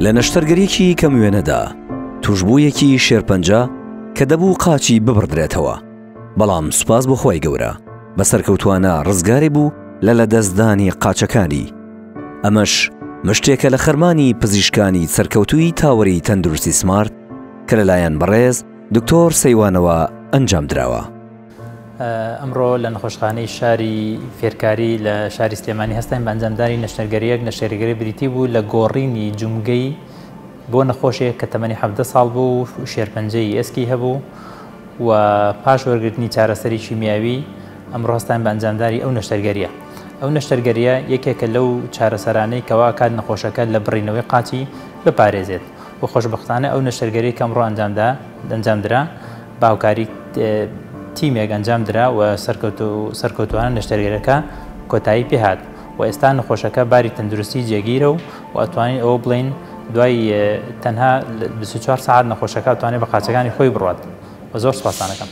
لە نەشتەرگەریەکی کەموێنەدا توشبوویەکی شێرپەنجە کە دەبوو قاچی ببڕدرێتەوە، بەڵام سوپاس بۆ خۆی گەورە بە سەرکەوتوانە ڕزگاری بوو لە لەدەستدانی قاچەکانی. ئەمەش مشتێکە لە خەرمانی پزیشکانی سەرکەوتووی تاوەری تەندروستی سمارت کە لەلایەن بەڕێز دکتۆر سەیوانەوە ئەنجام دراوە. ئەمڕۆ لە نەخۆشخانەی شاری فێرکاری لە شاری سلێمانی هەستین بە ئەنجامداری نەشتەرگەریەک نەشتەرگەری بریتی بوو لە گۆڕینی جومگەی بۆ نەخۆشێک کە تەمەنی 17 ساڵ بوو و شێرپەنجەی ئێسکی هەبوو و پاش وەرگرتنی چارەسەری کیمیاوی ئەمڕۆ هەستین بە ئەنجامداری ئەو نەشتەرگەریە. ئەو نەشتەرگەریە یەکێکە لەو چارەسەرانەی کەوا کات نەخۆشەکە لە بڕینەوەی قاچی بپارێزێت و خۆشبەختانە ئەو نەشتەرگەری کە ئەمڕۆ ئەنجامدرا باوکاری تیمێک ئەنجام درا و سەرکەوتووانە نەشتەرگەرەکە کۆتایی پێهات و ئێستا نەخۆشەکە باری تەندروستی جێگیرە و ئەتوانین ئەوە بڵین دوای تەنها 24 ساعت نەخۆشەکە توانێت بە قاچەکانی خۆی بڕوات و زۆر سوپاسانەکەم.